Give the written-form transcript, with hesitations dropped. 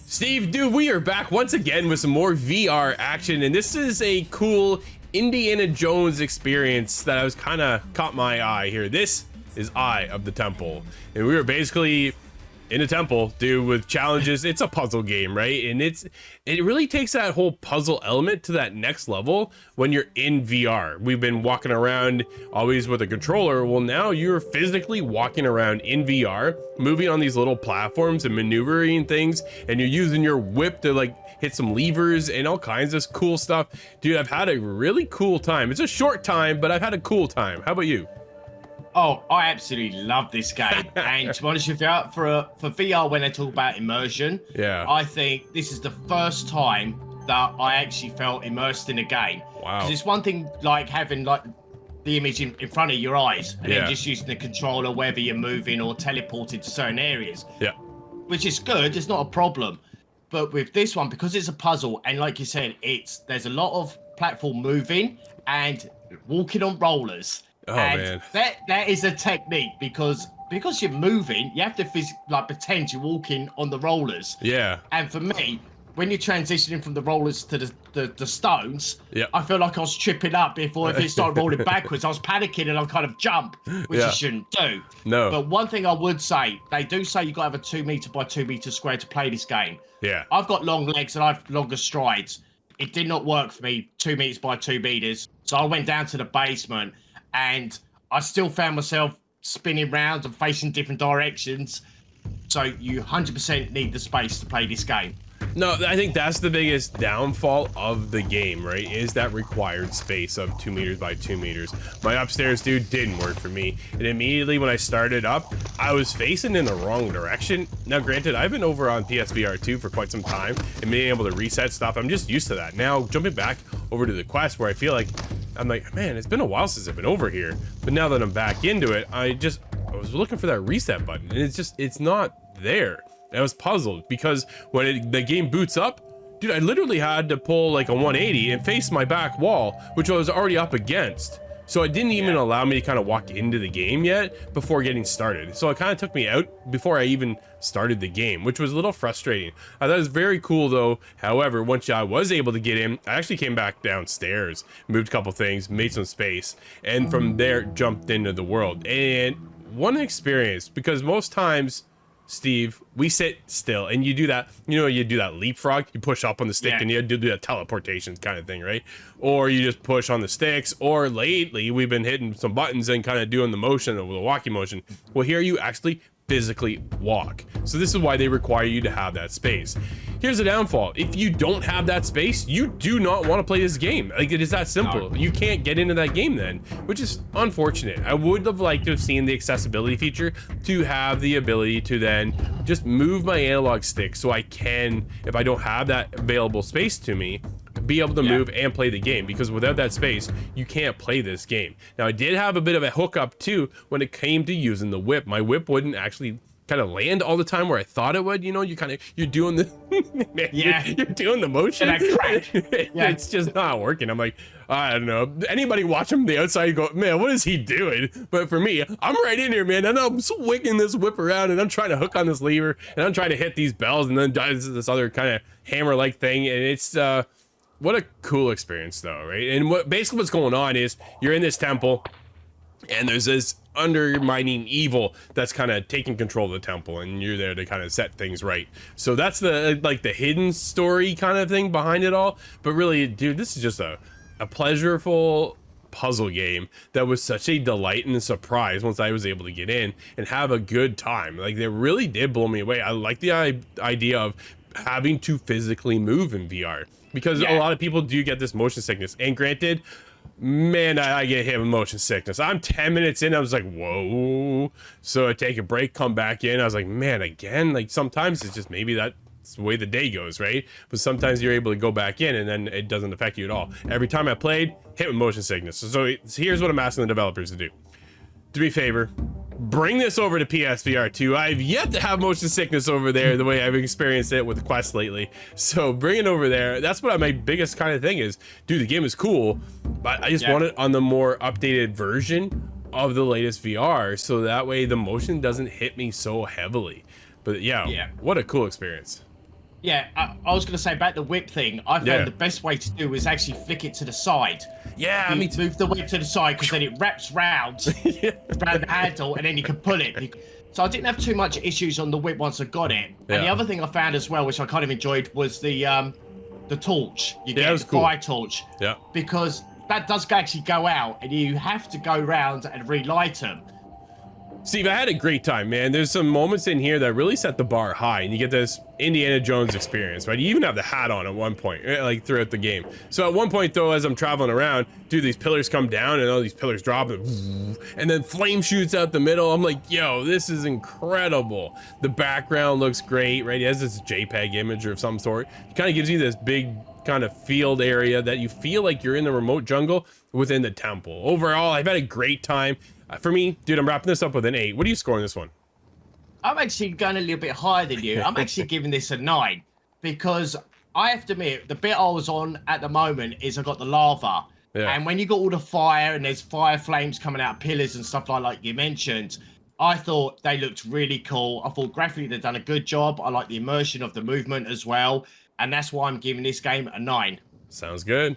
Steve, dude, we are back once again with some more VR action, and this is a cool Indiana Jones experience that I was kind of caught my eye here. This is Eye of the Temple, and we were basically in a temple, dude, with challenges. It's a puzzle game, right? And it really takes that whole puzzle element to that next level when you're in VR. We've been walking around always with a controller. Well, now you're physically walking around in VR, moving on these little platforms and maneuvering things, and you're using your whip to like hit some levers and all kinds of cool stuff. Dude, I've had a really cool time. It's a short time, but I've had a cool time. How about you? Oh, I absolutely love this game. And to be honest with you, for VR, when they talk about immersion, Yeah. I think this is the first time that I actually felt immersed in a game. Wow. Because it's one thing like having like the image in front of your eyes and Yeah. then just using the controller, whether you're moving or teleporting to certain areas. Yeah. Which is good, it's not a problem. But with this one, because it's a puzzle, and like you said, there's a lot of platform moving and walking on rollers. Oh, and man. that is a technique because you're moving, you have to pretend you're walking on the rollers. Yeah. And for me, when you're transitioning from the rollers to the stones, Yeah. I feel like I was tripping up before if it started rolling backwards. I was panicking and I kind of jump, which Yeah. you shouldn't do. No. But one thing I would say, they do say you got to have a 2 meter by 2 meter square to play this game. Yeah. I've got long legs and I've longer strides. It did not work for me, 2 meters by 2 meters. So I went down to the basement and I still found myself spinning round and facing different directions. So you 100% need the space to play this game. No, I think that's the biggest downfall of the game, right? Is that required space of 2 meters by 2 meters. My upstairs dude didn't work for me. And immediately when I started up, I was facing in the wrong direction. Now, granted, I've been over on PSVR 2 for quite some time and being able to reset stuff. I'm just used to that. Now, jumping back over to the Quest where I feel like, I'm like, man, it's been a while since I've been over here. But now that I'm back into it, I was looking for that reset button and it's not there. I was puzzled because when the game boots up, dude, I literally had to pull like a 180 and face my back wall, which I was already up against. So it didn't even allow me to kind of walk into the game yet before getting started. So it kind of took me out before I even started the game, which was a little frustrating. I thought it was very cool though. However, once I was able to get in, I actually came back downstairs, moved a couple things, made some space, and from there jumped into the world. And what an experience, because most times, Steve, we sit still and you do that, you do that leapfrog, you push up on the stick and you do that teleportation kind of thing, right? Or you just push on the sticks, or lately we've been hitting some buttons and kind of doing the motion of the walking motion. Well, here you actually physically walk. So this is why they require you to have that space. Here's the downfall. If you don't have that space, you do not want to play this game. Like, it is that simple. You can't get into that game then, which is unfortunate. I would have liked to have seen the accessibility feature to have the ability to then just move my analog stick so I can, if I don't have that available space to me, be able to move and play the game, because without that space you can't play this game. Now, I did have a bit of a hookup too when it came to using the whip. My whip wouldn't actually kind of land all the time where I thought it would. You're doing the man, you're doing the motion. It's just not working. I'm like, I don't know, anybody watching from the outside go, man, what is he doing? But for me, I'm right in here, man, and I'm swinging this whip around and I'm trying to hook on this lever and I'm trying to hit these bells and then does this other kind of hammer like thing. And it's what a cool experience though, right? And basically what's going on is you're in this temple and there's this undermining evil that's kind of taking control of the temple, and you're there to kind of set things right. So that's the hidden story kind of thing behind it all. But really, dude, this is just a pleasurable puzzle game that was such a delight and a surprise once I was able to get in and have a good time. Like, they really did blow me away. I like the idea of having to physically move in VR, because a lot of people do get this motion sickness. And granted, man, I get hit with motion sickness. I'm 10 minutes in, I was like, whoa. So I take a break, come back in. I was like, man, again? Like, sometimes it's just maybe that's the way the day goes, right? But sometimes you're able to go back in and then it doesn't affect you at all. Every time I played, hit with motion sickness. So here's what I'm asking the developers to do. Do me a favor, bring this over to PSVR 2. I've yet to have motion sickness over there the way I've experienced it with Quest lately. So bring it over there. That's what my biggest kind of thing is. Dude, the game is cool, but I just want it on the more updated version of the latest VR, so that way the motion doesn't hit me so heavily. But yeah, what a cool experience. Yeah, I was going to say about the whip thing. I Yeah. found the best way to do is actually flick it to the side. Yeah, You me too. move the whip to the side because then it wraps round Yeah. around the handle, and then you can pull it. So I didn't have too much issues on the whip once I got it. And the Yeah. other thing I found as well, which I kind of enjoyed, was the torch. You Yeah, get that was the cool. fire torch. Yeah. Because that does actually go out, and you have to go round and relight them. Steve, I had a great time, man. There's some moments in here that really set the bar high, and you get this Indiana Jones experience, right? You even have the hat on at one point, like throughout the game. So at one point, though, as I'm traveling around, dude, these pillars come down, and all these pillars drop, and then flame shoots out the middle. I'm like, yo, this is incredible. The background looks great, right? It has this JPEG image of some sort. It kind of gives you this big kind of field area that you feel like you're in the remote jungle within the temple. Overall, I've had a great time. For me, dude, I'm wrapping this up with an 8. What are you scoring this one? I'm actually going a little bit higher than you. I'm actually giving this a 9 because I have to admit, the bit I was on at the moment is I got the lava. Yeah. And when you got all the fire and there's fire flames coming out of pillars and stuff like you mentioned, I thought they looked really cool. I thought graphically they've done a good job. I like the immersion of the movement as well. And that's why I'm giving this game a 9. Sounds good.